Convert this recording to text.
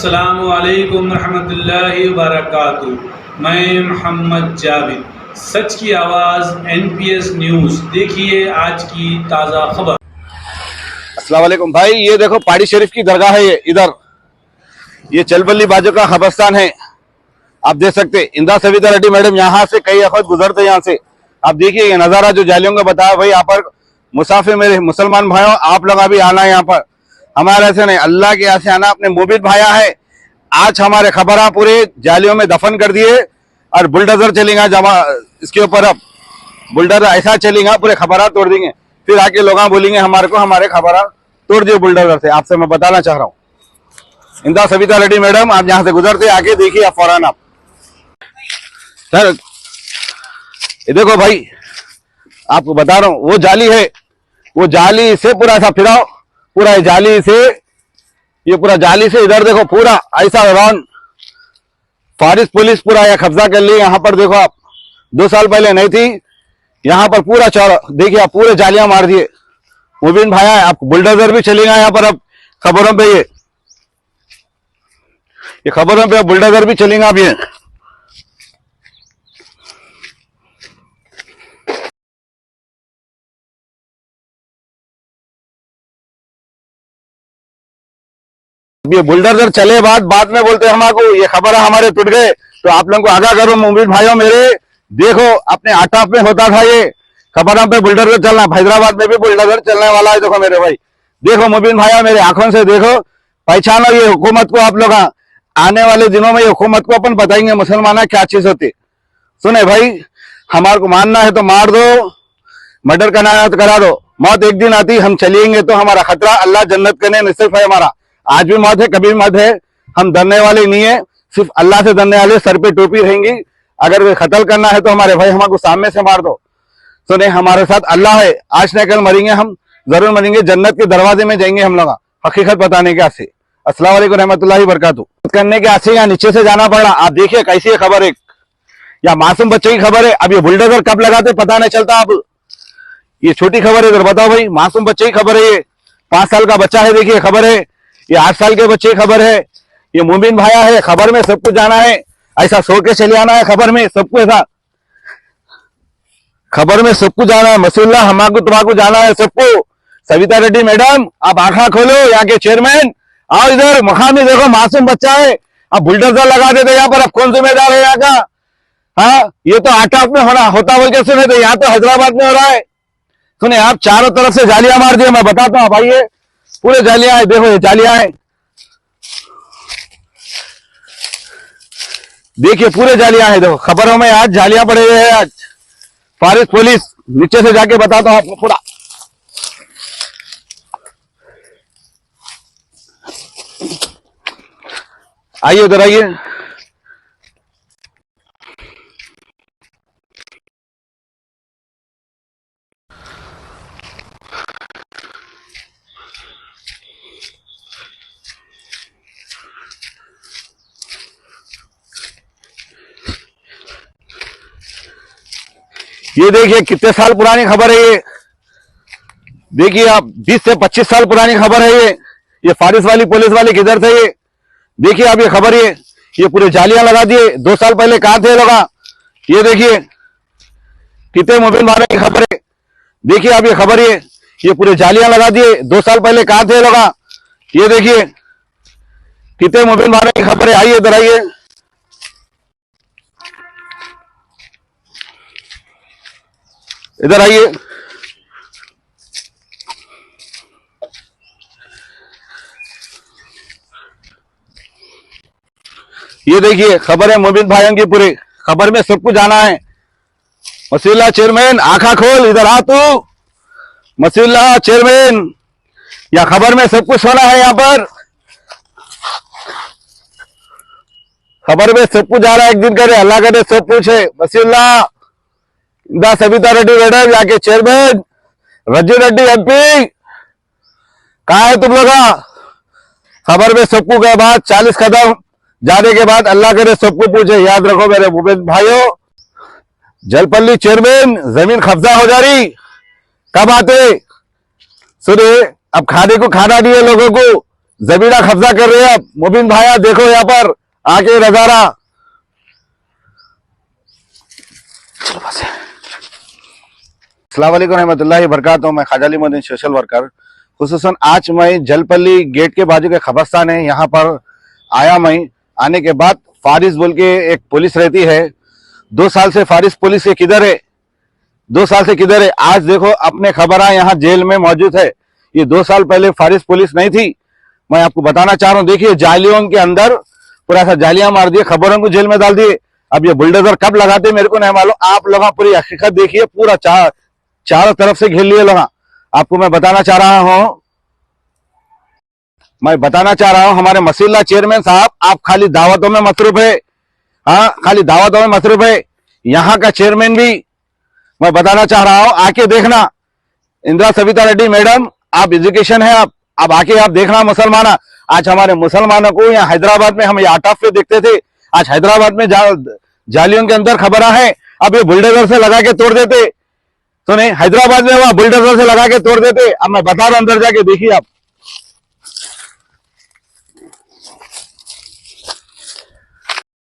अस्सलामु अलैकुम रहमतुल्लाहि व बरकातुहू। मैं मोहम्मद जावेद, सच की आवाज़ NPS न्यूज़। देखिए आज की ताज़ा खबर। अस्सलाम वालेकुम भाई, ये देखो पहाड़ी शरीफ की दरगाह है। ये इधर ये चलबल्ली बाजू का खबरस्तान है। आप देख सकते इंदा सविता रेड्डी मैडम यहाँ से कई वक्त गुजरते यहाँ से। आप देखिए ये नज़ारा जो जालियों का बताया भाई। यहाँ पर मुसाफिर मेरे मुसलमान भाइयों, आप लोग अभी आना है यहाँ पर। हमारे ऐसे नहीं, अल्लाह के यहाँ से आना। अपने मुबीद भाया है, आज हमारे खबरा पूरे जालियों में दफन कर दिए और बुलडोजर चलेगा जमा इसके ऊपर। अब बुलडोजर ऐसा चलेगा पूरे खबरा तोड़ देंगे। फिर आके लोग बोलेंगे हमारे को हमारे खबरा तोड़ दिए बुलडोजर से। आपसे मैं बताना चाह रहा हूँ, इंदा सविता रेड्डी मैडम आप यहाँ से गुजरते आके देखिए आप फौरन। आप सर ये देखो भाई, आपको बता रहा हूँ वो जाली है, वो जाली से पूरा ऐसा फिराओ, पूरा जाली से, ये पूरा जाली से इधर देखो पूरा ऐसा राउंड। फॉरेस्ट पुलिस पूरा यह कब्जा कर ली। यहाँ पर देखो आप 2 साल पहले नहीं थी यहाँ पर पूरा चौड़ा। देखिए आप पूरे जालियां मार दिए। मुबीन भाया है, आपको बुलडोजर भी चलेगा यहाँ पर। अब खबरों पे ये खबरों पे बुलडोजर भी चलेगा। अब ये बुलडोजर चले बाद में बोलते हमारे ये खबर है हमारे टूट गए। तो आप लोगों को आगाह करो मुबीन भाइयों मेरे, देखो अपने आटाप में होता था ये खबरों पे बुलडोजर चलना। हैदराबाद में भी बुलडोजर चलने वाला है। देखो मेरे भाई, देखो मुबीन भाइयों मेरे आंखों से देखो, पहचानो ये हुकूमत को। आप लोग आने वाले दिनों में ये हुकूमत को अपन बताएंगे मुसलमान क्या चीज होती। सुने भाई, हमारे को मारना है तो मार दो, मर्डर करना है तो करा दो। मौत एक दिन आती, हम चलेंगे तो हमारा खतरा अल्लाह जन्नत करने नसीब है हमारा। आज भी मौत है, कभी भी मौत है। हम डरने वाले नहीं है, सिर्फ अल्लाह से डरने वाले। सर पे टोपी रहेंगी। अगर कत्ल करना है तो हमारे भाई हमको सामने से मार दो। सुने हमारे साथ अल्लाह है, आज न कल मरेंगे हम, जरूर मरेंगे। जन्नत के दरवाजे में जाएंगे हम लोग हकीकत बताने के आसे। अस्सलाम वालेकुम रहमतुल्लाहि बरकातुहू करने के आसे यहाँ नीचे से जाना पड़ा। आप देखिए कैसी है खबर, एक या मासूम बच्चे की खबर है। अब ये बुलडोजर कब लगाते पता नहीं चलता। अब ये छोटी खबर है, इधर बताओ भाई, मासूम बच्चे की खबर है। ये 5 साल का बच्चा है, देखिए खबर है। ये 8 साल के बच्चे की खबर है। ये मुबीन भाया है, खबर में सबको जाना है। ऐसा सो के चले आना है खबर में सबको। ऐसा खबर में सबको जाना है। मसूल्ला हमाको तुम्हाको जाना है सबको। सविता रेड्डी मैडम आप आंखा खोलो, यहाँ के चेयरमैन आओ इधर। मकामी देखो मासूम बच्चा है, अब बुलडोजर लगा देते यहाँ पर। अब कौन जिम्मेदार है यहाँ का? हाँ, ये तो आटाप में होता बोल के सुने, तो यहाँ तो हैदराबाद में हो रहा है। सुने आप चारों तरफ से जालियां मार दिए। मैं बताता हूँ भाई, ये पूरे जालियां है। देखो ये जालियां है, देखिए पूरे जालियां है। देखो खबरों में आज जालियां पड़े हुए हैं। आज फॉरेस्ट पुलिस नीचे से जाके बताता हूं आपको पूरा। आइए उधर आइए। ये देखिए कितने साल पुरानी खबर है ये। देखिए आप 20 से 25 साल पुरानी खबर है ये फॉरेस्ट वाली पुलिस वाले किधर थे ये? देखिए आप ये खबर, ये पूरे जालियां लगा दिए। 2 साल पहले कहां थे लोग? ये देखिए कितने मुबीन भाई की खबर है। देखिए आप ये खबर, ये पूरे जालियां लगा दिए। 2 साल पहले कहां थे लोग? ये देखिए कितने मुबीन भाई की खबर है। आइए इधर आइए। इधर आइए। ये देखिए खबर है मुबीन भाइयों की पूरी। खबर में सबको जाना है। मसील्ला चेयरमैन आंखा खोल, इधर आ तू। मसील्ला चेयरमैन, या खबर में सब कुछ होना है यहाँ पर। खबर में सब कुछ जा रहा है। एक दिन करे अल्लाह करे सब कुछ है। मसील्ला इंदा सविता रेड्डी मैडम, यहाँ के चेयरमैन रज्जू रेड्डी MP, कहा है तुम लोग? खबर में सबको के बाद 40 कदम जाने के बाद अल्लाह करे सबको पूछे। याद रखो मेरे मुबीन भाइयों, जलपल्ली चेयरमैन जमीन कब्जा हो जा रही, कब आते? सुने अब खाने को खाना नहीं है लोगों को, जमीना कब्जा कर रहे हैं। अब मुबीन भाई देखो यहाँ पर आके नजारा। अस्सलाम वालेकुम रहमतुल्लाहि बरकातहू। मैं ख्वाजा अली मोहद्दीन सोशल वर्कर। खुसूसन आज मैं जलपल्ली गेट के बाजू के खबरस्तान है, यहाँ पर आया। मैं आने के बाद फारिस बोल के एक पुलिस रहती है, 2 साल से फारिस पुलिस ये किधर है, 2 साल से किधर है। आज देखो अपने खबर यहाँ जेल में मौजूद है। ये 2 साल पहले फारिस पुलिस नहीं थी। मैं आपको बताना चाह रहा हूँ, देखिए जालियों के अंदर पूरा सा जालियां मार दिए, खबरों को जेल में डाल दिए। अब ये बुलडोजर कब लगाते मेरे को नहीं मालूम। आप लोग पूरी हकीकत देखिए, पूरा चारों तरफ से घेर लिए लोग। आपको मैं बताना चाह रहा हूं, हमारे मसीला चेयरमैन साहब, आप खाली दावतों में मसरूफ है। हाँ, खाली दावतों में मसरूफ है। यहाँ का चेयरमैन भी मैं बताना चाह रहा हूं, आके देखना। इंदिरा सविता रेड्डी मैडम, आप एजुकेशन है, आप आके आप देखना। मुसलमान आज हमारे मुसलमानों को यहाँ हैदराबाद में हम ये आटाफ पे देखते थे, आज हैदराबाद में जालियों के अंदर खबर है। अब ये बुलडोजर से लगा के तोड़ देते तो नहीं, हैदराबाद में वहां बुलडोजर से लगा के तोड़ देते। अब मैं बता रहा हूं, अंदर जाके देखिए आप।